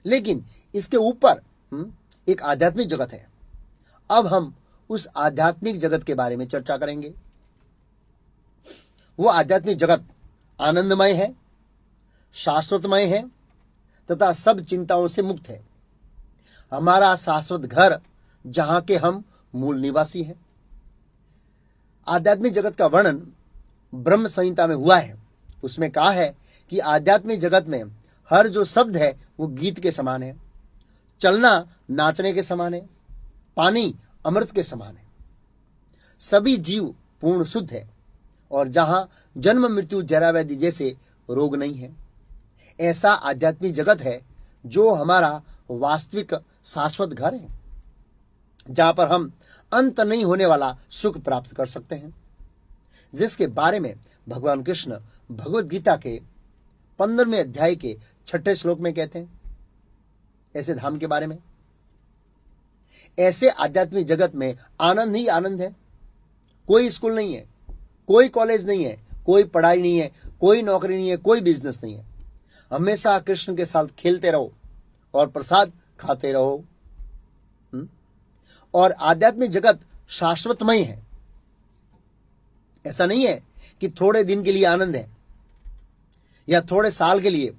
लेकिन इसके ऊपर एक आध्यात्मिक जगत है। अब हम उस आध्यात्मिक जगत के बारे में चर्चा करेंगे। वो आध्यात्मिक जगत आनंदमय है, शाश्वतमय है तथा सब चिंताओं से मुक्त है। हमारा शाश्वत घर जहां के हम मूल निवासी हैं। आध्यात्मिक जगत का वर्णन ब्रह्म संहिता में हुआ है। उसमें कहा है कि आध्यात्मिक जगत में हर जो शब्द है वो गीत के समान है, चलना नाचने के समान है, पानी अमृत के समान है। सभी जीव पूर्ण शुद्ध है और जहां जन्म मृत्यु जरा व्याधि जैसे रोग नहीं है। ऐसा आध्यात्मिक जगत है जो हमारा वास्तविक शाश्वत घर है, जहां पर हम अंत नहीं होने वाला सुख प्राप्त कर सकते हैं, जिसके बारे में भगवान कृष्ण भगवत गीता के 15वें अध्याय के 6ठे श्लोक में कहते हैं। ऐसे धाम के बारे में, ऐसे आध्यात्मिक जगत में आनंद ही आनंद है। कोई स्कूल नहीं है, कोई कॉलेज नहीं है, कोई पढ़ाई नहीं है, कोई नौकरी नहीं है, कोई बिजनेस नहीं है। हमेशा कृष्ण के साथ खेलते रहो और प्रसाद खाते रहो। और आध्यात्मिक जगत शाश्वतमय है। ऐसा नहीं है कि थोड़े दिन के लिए आनंद है या थोड़े साल के लिए,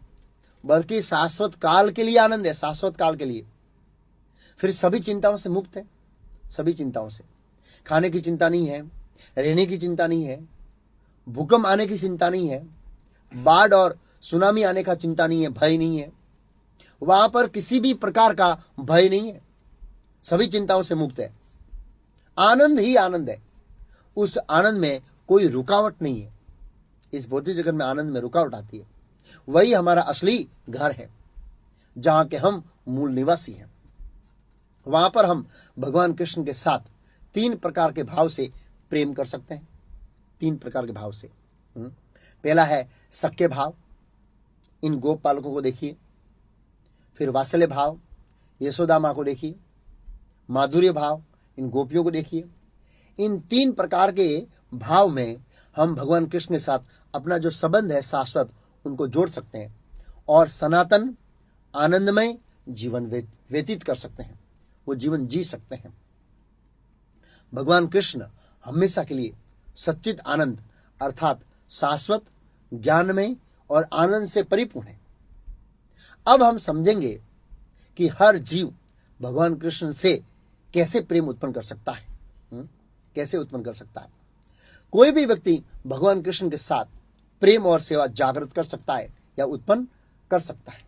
बल्कि शाश्वत काल के लिए आनंद है, शाश्वत काल के लिए। फिर सभी चिंताओं से मुक्त है, सभी चिंताओं से। खाने की चिंता नहीं है, रहने की चिंता नहीं है, भूकंप आने की चिंता नहीं है, बाढ़ और सुनामी आने का चिंता नहीं है, भय नहीं है। वहां पर किसी भी प्रकार का भय नहीं है, सभी चिंताओं से मुक्त है। आनंद ही आनंद है। उस आनंद में कोई रुकावट नहीं है। इस भौतिक जगत में आनंद में रुकावट आती है। वही हमारा असली घर है, जहां के हम मूल निवासी हैं। वहां पर हम भगवान कृष्ण के साथ 3 प्रकार के भाव से प्रेम कर सकते हैं। 3 प्रकार के भाव से। पहला है सख्य भाव, इन गोप पालकों को देखिए। फिर वात्सल्य भाव, यशोदा मां को देखिए। माधुर्य भाव, इन गोपियों को देखिए। इन 3 प्रकार के भाव में हम भगवान कृष्ण के साथ अपना जो संबंध है शाश्वत, उनको जोड़ सकते हैं और सनातन आनंदमय जीवन व्यतीत कर सकते हैं, वो जीवन जी सकते हैं। भगवान कृष्ण हमेशा के लिए सच्चित आनंद अर्थात शाश्वत, ज्ञानमय और आनंद से परिपूर्ण है। अब हम समझेंगे कि हर जीव भगवान कृष्ण से कैसे प्रेम उत्पन्न कर सकता है। कैसे उत्पन्न कर सकता है। कोई भी व्यक्ति भगवान कृष्ण के साथ प्रेम और सेवा जागृत कर सकता है या उत्पन्न कर सकता है।